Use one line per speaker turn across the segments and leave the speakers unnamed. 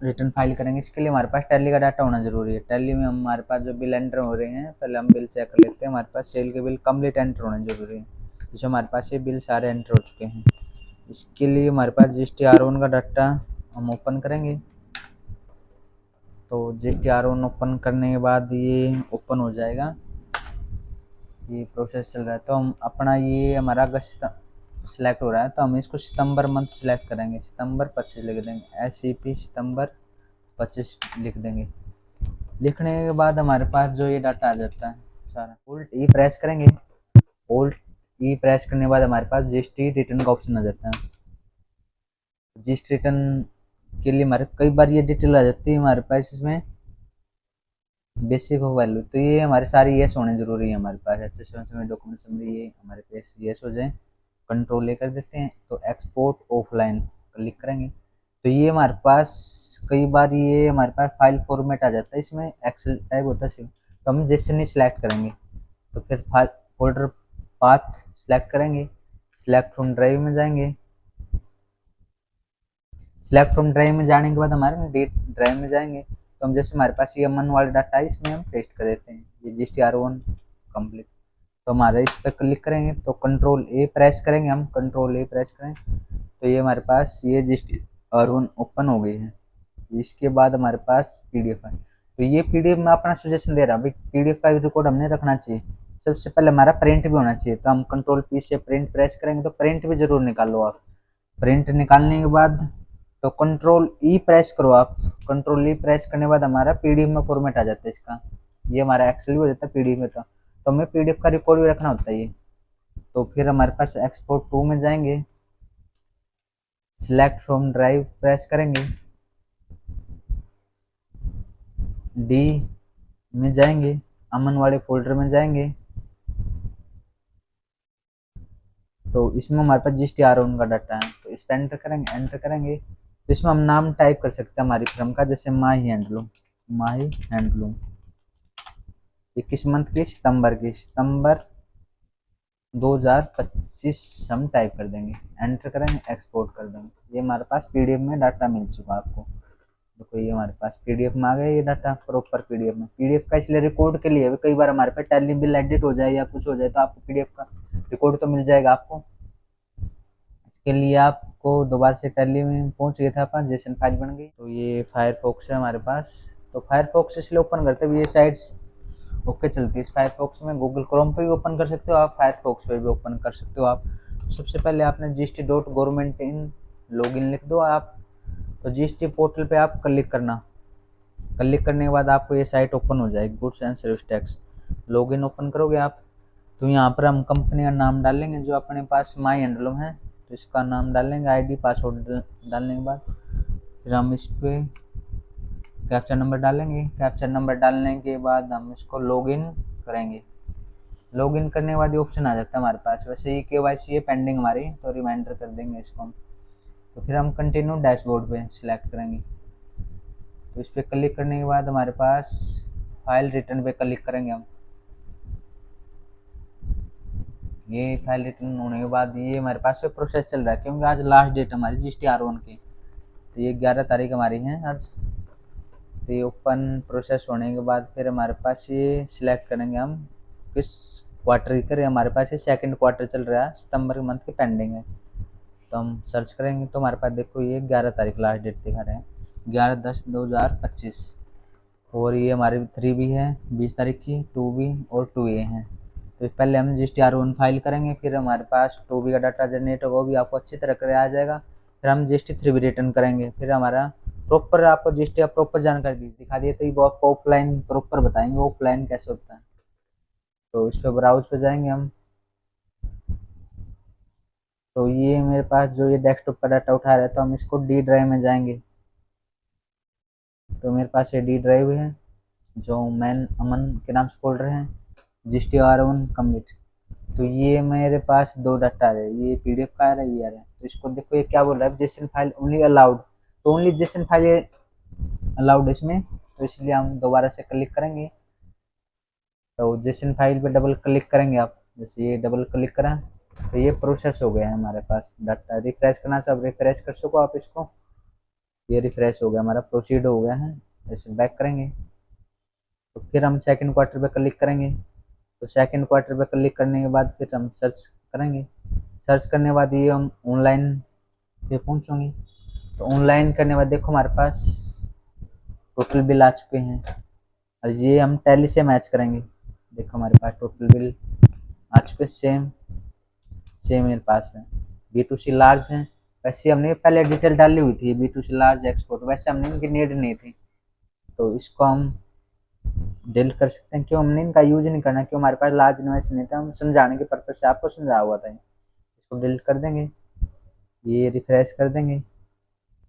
Return file करेंगे, इसके लिए हमारे पास टैली का डाटा होना जरूरी है। टैली में हमारे पास जो बिल एंटर हो रहे हैं, पहले हम बिल चेक कर लेते हैं। हमारे पास सेल के बिल कंप्लीट एंटर होने जरूरी है, जैसे हमारे पास ये बिल सारे एंटर हो चुके हैं। इसके लिए हमारे पास जीएसटी R1 का डाटा हम ओपन करेंगे। तो जीएसटी R1 ओपन करने के बाद ये ओपन हो जाएगा, ये प्रोसेस चल रहा है। तो हम अपना ये हमारा अगस्त सिलेक्ट हो रहा है, तो हम इसको सितंबर मंथ सिलेक्ट करेंगे, सितंबर 25 लिख देंगे, SCP सितंबर 25 लिख देंगे। लिखने के बाद हमारे पास जो ये डाटा आ जाता है सारा, Alt E प्रेस करेंगे। Alt E प्रेस करने के बाद हमारे पास जीएसटी रिटर्न का ऑप्शन आ जाता है। जीएसटी रिटर्न के लिए हमारे कई बार ये डिटेल आ जाती है हमारे पास इसमें बेसिक हो वैल्यू, तो ये हमारे सारी येस होने जरूरी है हमारे पास। HSM डॉक्यूमेंट समरी ये हमारे पास येस हो जाए, कंट्रोल ए कर देते हैं। तो एक्सपोर्ट ऑफलाइन क्लिक करेंगे, तो ये हमारे पास कई बार ये हमारे पास फाइल फॉर्मेट आ जाता है, इसमें एक्सेल टाइप होता है, तो हम जैसे नहीं सिलेक्ट करेंगे। तो फिर फाइल फोल्डर पाथ सिलेक्ट करेंगे, सिलेक्ट फ्रॉम ड्राइव में जाएंगे। सिलेक्ट फ्रॉम ड्राइव में जाने के बाद हमारे डेट ड्राइव में जाएंगे, तो हम जैसे हमारे पास ये अमन वाला डाटा है, इसमें हम पेस्ट कर देते हैं ये जीएसटी R1 कंप्लीट। तो हमारे इस पर क्लिक करेंगे, तो कंट्रोल ए प्रेस करेंगे, हम कंट्रोल ए प्रेस करें तो ये हमारे पास ये जीएसटी R1 ओपन हो गई है। इसके बाद हमारे पास PDF है, तो ये PDF में अपना सजेशन दे रहा है, PDF का रिकॉर्ड हमने रखना चाहिए। सबसे पहले हमारा प्रिंट भी होना चाहिए, तो हम कंट्रोल P से प्रिंट प्रेस करेंगे, तो प्रिंट भी जरूर निकालो आप। प्रिंट निकालने के बाद तो कंट्रोल ई प्रेस करो आप, कंट्रोल ई प्रेस करने के बाद हमारा पीडीएफ में फॉर्मेट आ जाता है इसका, ये हमारा एक्सेल भी हो जाता है पीडीएफ में। तो हमें पीडीएफ का रिकॉर्ड भी रखना होता है ये। तो फिर हमारे पास एक्सपोर्ट टू में जाएंगे, सिलेक्ट फ्रॉम ड्राइव प्रेस करेंगे, डी में जाएंगे, अमन वाले फोल्डर में जाएंगे। तो इसमें हमारे पास जीएसटी R1 का डाटा है, तो इस पर एंटर करेंगे। तो इसमें हम नाम टाइप कर सकते हैं हमारी फर्म का, जैसे माही हैंडलूम। ये किस मंथ की, सितंबर की, सितंबर 2025 हम टाइप कर देंगे, एंटर करेंगे, एक्सपोर्ट कर देंगे। ये हमारे पास पीडीएफ में डाटा मिल चुका आपको। देखो ये हमारे पास पीडीएफ में आ गया ये डाटा, प्रॉपर पीडीएफ में। पीडीएफ का इसलिए रिकॉर्ड के लिए कई बार हमारे पास टैली बिल एडिट हो जाए या कुछ हो जाए, तो आपको पीडीएफ का रिकॉर्ड तो मिल जाएगा आपको। इसके लिए आपको दोबारा से टैली में पहुंच गया था अपन, जेसन फाइल बन गई। तो ये फायरफॉक्स है हमारे पास, तो फायरफॉक्स इसलिए ओपन करते हैं, ये साइट्स ओके चलती है इस फायरफॉक्स में। गूगल क्रोम पे भी ओपन कर सकते हो आप, फायरफॉक्स पे भी ओपन कर सकते हो आप। सबसे पहले आपने gst.government in लॉगिन लिख दो आप, तो जीएसटी पोर्टल पे आप क्लिक करना। क्लिक करने के बाद आपको ये साइट ओपन हो जाएगी, goods and service tax. Login open करोगे आप, तो यहाँ पर हम कंपनी का नाम डालेंगे जो अपने पास माई हैंडलूम है, तो इसका नाम डालेंगे, आईडी पासवर्ड डालने के बाद फिर हम इस पर कैप्चर नंबर डालेंगे। कैप्चर नंबर डालने के बाद हम इसको लॉगिन करेंगे। लॉगिन करने के बाद ये ऑप्शन आ जाता है हमारे पास। वैसे ये KYC है पेंडिंग हमारी, तो रिमाइंडर कर देंगे इसको हम। तो फिर हम कंटिन्यू डैशबोर्ड पे सिलेक्ट करेंगे, तो इस पर क्लिक करने के बाद हमारे पास फाइल रिटर्न पे क्लिक करेंगे हम। ये फाइल रिटर्न होने के बाद ये हमारे पास प्रोसेस चल रहा है, क्योंकि आज लास्ट डेट हमारी जीएसटी R1 की, तो ये 11 तारीख हमारी है आज। तो ये ओपन प्रोसेस होने के बाद फिर हमारे पास ये सिलेक्ट करेंगे हम किस क्वार्टर की करें। हमारे पास ये सेकंड क्वार्टर चल रहा है, सितंबर के मंथ की पेंडिंग है। तो हम सर्च करेंगे, तो हमारे पास देखो ये 11 तारीख लास्ट डेट दिखा रहे हैं, 11/10/2025। और ये हमारे 3 भी है 20 तारीख की, 2 भी और 2A है। तो पहले हम जीएसटी R1 फाइल करेंगे, फिर हमारे पास 2B का डाटा जनरेट होगा, वो भी आपको अच्छी तरह कर आ जाएगा। फिर हम जीएसटी 3 भी रिटर्न करेंगे, फिर हमारा प्रॉपर आपको जीएसटी का प्रॉपर जानकारी दिखा दिए, तो ये आपको ऑफलाइन प्रॉपर बताएंगे ऑफलाइन कैसे होता है। तो इस पर ब्राउज पे जाएंगे हम, तो ये मेरे पास जो ये डेस्कटॉप का डाटा उठा रहा है, तो हम इसको डी ड्राइव में जाएंगे। तो मेरे पास ये डी ड्राइव है जो मैन अमन के नाम से फोल्डर है, जीएसटी R1 कम्प्लीट। तो ये मेरे पास 2 डाटा आ रहे हैं, ये PDF का आ रहा है, ये आ रहा है। तो इसको देखो ये क्या बोल रहा है, जेसन फाइल ओनली अलाउड, तो ओनली जेसन फाइल अलाउड इसमें, तो इसलिए हम दोबारा से क्लिक करेंगे। तो जेसन फाइल पे डबल क्लिक करेंगे आप, जैसे ये डबल क्लिक करा, तो ये प्रोसेस हो गया है हमारे पास डाटा। रिफ्रेश करना सब रिफ्रेश कर सको आप इसको, ये रिफ्रेश हो गया हमारा, प्रोसीड हो गया है। जैसे बैक करेंगे तो फिर हम सेकंड क्वार्टर पे क्लिक करेंगे। तो सेकंड क्वार्टर पे क्लिक करने के बाद फिर हम सर्च करेंगे। सर्च करने के बाद ये हम ऑनलाइन पे पहुंचेंगे। तो ऑनलाइन करने के बाद देखो हमारे पास टोटल बिल आ चुके हैं, और ये हम टैली से मैच करेंगे। देखो हमारे पास टोटल बिल आ चुके, सेम सेम मेरे पास है। B2C लार्ज है, वैसे हमने पहले डिटेल डाली हुई थी B2C लार्ज एक्सपोर्ट, वैसे हमने इनकी नीड नहीं थी, तो इसको हम डिलीट कर सकते हैं। क्यों हमने इनका यूज नहीं करना, क्यों हमारे पास लार्ज इन्वॉइस नहीं था, हम समझाने के पर्पज से आपको समझाया हुआ था। इसको डिलीट कर देंगे, ये रिफ्रेश कर देंगे,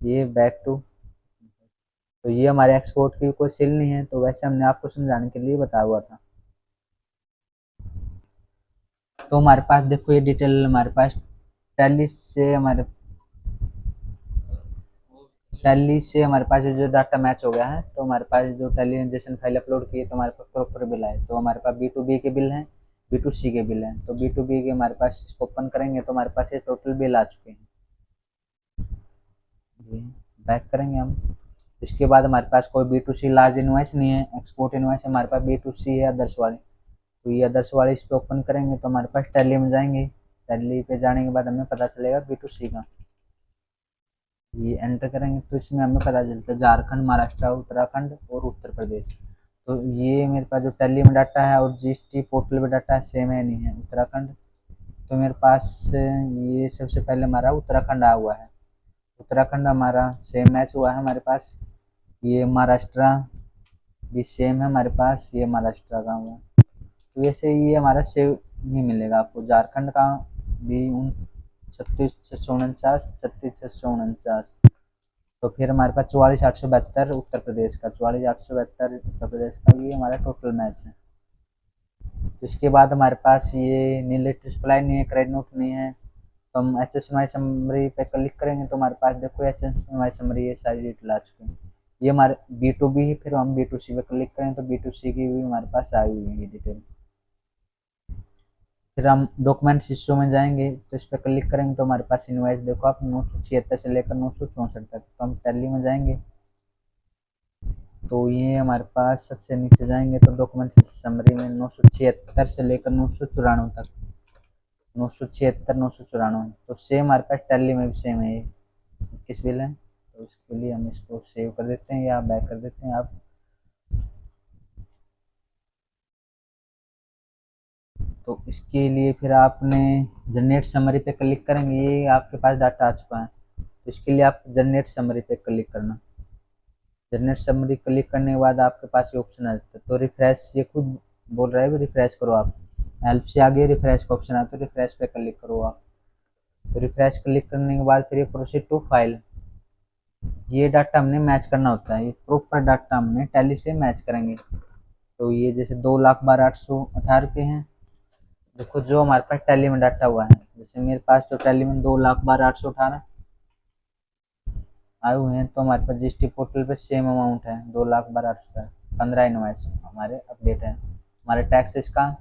ये बैक टू। तो ये हमारे एक्सपोर्ट की कोई सेल नहीं है, तो वैसे हमने आपको समझाने के लिए बताया हुआ था। तो हमारे पास देखो ये डिटेल हमारे पास टैली से हमारे पास जो डाटा मैच हो गया है। तो हमारे पास जो टैली जेसन फाइल अपलोड की है, तो हमारे पास प्रॉपर बिल आए। तो हमारे पास B2B के बिल हैं, B2C के बिल हैं। तो B2B के हमारे पास इसको ओपन करेंगे तो हमारे पास ये टोटल बिल आ चुके हैं। ये बैक करेंगे हम। इसके बाद हमारे पास कोई B2C लार्ज इन्वाइस नहीं है, एक्सपोर्ट इन्वाइस हमारे पास B2C है अदर्स वाले। तो ये अदर्स वाले इस पर ओपन करेंगे तो हमारे पास टैली में जाएंगे। टैली पे जाने के बाद हमें पता चलेगा B2C का, ये एंटर करेंगे तो इसमें हमें पता चलता है झारखंड, महाराष्ट्र, उत्तराखंड और उत्तर प्रदेश। तो ये मेरे पास जो टैली में डाटा है और GST पोर्टल पे डाटा है सेम है नहीं है उत्तराखंड। तो मेरे पास ये सबसे पहले हमारा उत्तराखंड आया हुआ है, उत्तराखंड हमारा सेम मैच हुआ है हमारे पास। ये महाराष्ट्र भी सेम है हमारे पास, ये महाराष्ट्र का हुआ। तो वैसे ये हमारा सेव नहीं मिलेगा आपको, झारखंड का भी 36,649, 36,649। तो फिर हमारे पास 44,872 उत्तर प्रदेश का, 44,872 उत्तर प्रदेश का, ये हमारा टोटल मैच है। तो इसके बाद हमारे पास ये नीलेट सप्लाई नहीं है, क्रेडिट नोट नहीं है। तो हम HSMI समरी पे क्लिक करेंगे तो हमारे पास देखो HSMI समरी ये सारी डिटेल आ चुकी है। ये हमारे B2B है, फिर हम B2C पे क्लिक करें तो B2C की भी हमारे पास आई हुई है ये डिटेल। फिर हम डॉक्यूमेंट्स इश्यू में जाएंगे तो इस पर क्लिक करेंगे तो हमारे पास इनवॉइस देखो आप 976 से लेकर 964 तक। तो हम टैली में जाएंगे तो ये हमारे पास सबसे नीचे जाएंगे तो डॉक्यूमेंट समरी में 976 से लेकर 994 तक, 976 994। तो सेम हमारे पास टैली में भी सेम है, ये 21 बिल है। तो इसके लिए हम इसको सेव कर देते हैं या बैक कर देते हैं आप। तो इसके लिए फिर आपने जनरेट समरी पे क्लिक करेंगे, ये आपके पास डाटा आ चुका है। तो इसके लिए आप जनरेट समरी पे क्लिक करना। जनरेट समरी क्लिक करने के बाद आपके पास ये ऑप्शन आ जाता है। तो रिफ्रेश, ये खुद बोल रहा है रिफ्रेश करो आप, हेल्प से आगे रिफ्रेश का ऑप्शन आता है, तो रिफ्रेश पे क्लिक करो आप। तो रिफ्रेश क्लिक करने के बाद फिर ये प्रोसीड टू फाइल, ये डाटा हमने मैच करना होता है, ये प्रॉपर डाटा हमने टैली से मैच करेंगे। तो ये जैसे 2,12,818 हैं, देखो जो हमारे पास टैली में डाटा हुआ है। जैसे मेरे पास तो टैली में 2,12,818 आए हुए हैं, तो हमारे पास GST पोर्टल पे सेम अमाउंट है 2,12,818। 15 इनवाइस हमारे अपडेट है। हमारे टैक्स इसका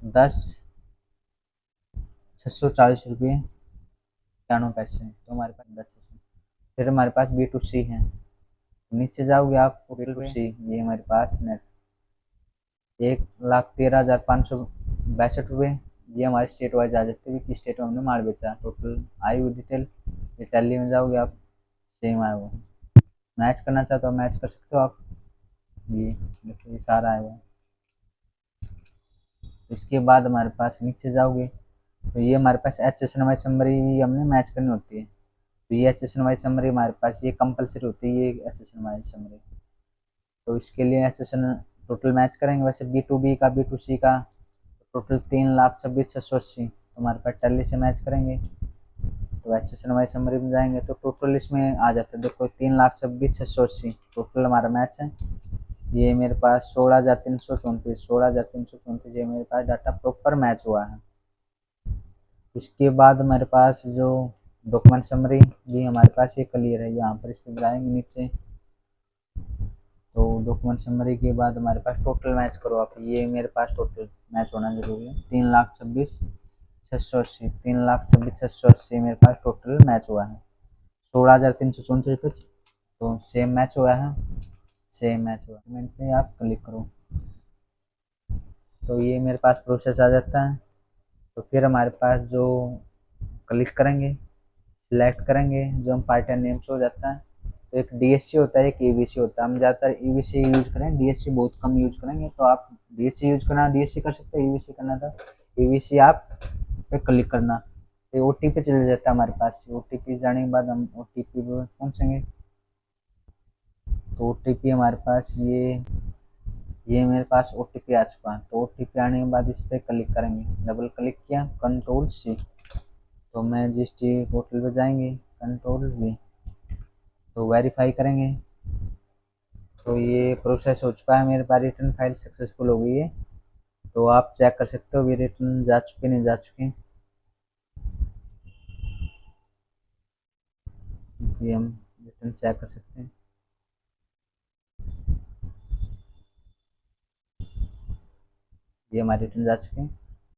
10,640 रुपये 91 पैसे, तो हमारे पास 10,600। फिर हमारे पास B2C है, नीचे जाओगे आप B2C, ये हमारे पास नेट 1,13,562 ये हमारे स्टेट वाइज आ जाते हैं कि स्टेट में हमने माल बेचा। टोटल आई हुई डिटेल, ये टैली में जाओगे आप सेम आया हुआ। मैच करना चाहते हो मैच कर सकते हो आप, ये देखिए ये सारा आया हुआ। तो इसके बाद हमारे पास नीचे जाओगे तो ये हमारे पास HSMI समरी भी हमने मैच करनी होती है। तो ये HSMI समरी हमारे पास ये कंपलसरी होती है, ये HSMI समरी। तो इसके लिए HSN टोटल मैच करेंगे। वैसे B2B का B2C का टोटल 3,26,680, तो हमारे पास टैली से मैच करेंगे तो HSMI समरी में जाएंगे तो टोटल इसमें आ जाता है देखो 3,26,680 टोटल हमारा मैच है। ये मेरे पास 16,334 ये मेरे पास डाटा प्रॉपर मैच हुआ है। उसके बाद हमारे पास जो डॉक्यूमेंट समरी भी हमारे पास ये क्लियर है, यहाँ पर इस पर जाएंगे नीचे तो डॉक्यूमेंट समरी के बाद हमारे पास टोटल मैच करो आप, ये मेरे पास टोटल मैच होना जरूरी है 3,26,680, 3,26,680 मेरे पास टोटल मैच हुआ है। 16,334 रुपये तो सेम मैच हुआ है, सेम मैच हुआ पेमेंट पे आप क्लिक करो तो ये मेरे पास प्रोसेस आ जाता है। तो फिर हमारे पास जो क्लिक करेंगे, सिलेक्ट करेंगे, जो हम पार्टनर नेम शो हो जाता है। तो एक डीएससी होता है, एक ईवीसी होता है। हम ज़्यादातर ईवीसी यूज करें, डीएससी बहुत कम यूज करेंगे। तो आप डीएससी यूज करना डीएससी कर सकते हैं, ईवीसी करना था ईवीसी आप पे क्लिक करना। तो ओटीपी चले जाता है हमारे पास। ओटीपी जाने के बाद हम ओटीपी पे पहुँचेंगे। तो ओटीपी हमारे पास ये मेरे पास ओटीपी आ चुका है। तो ओटीपी आने के बाद इस पर क्लिक करेंगे, डबल क्लिक किया, कंट्रोल सी। तो मैं जीएसटी पोर्टल पे जाएंगे, कंट्रोल वी, तो वेरीफाई करेंगे। तो ये प्रोसेस हो चुका है, मेरे पास रिटर्न फाइल सक्सेसफुल हो गई है। तो आप चेक कर सकते हो भी रिटर्न जा चुके नहीं जा चुके। जी हम रिटर्न चेक कर सकते हैं। ये हमारे रिटर्न जा चुके हैं।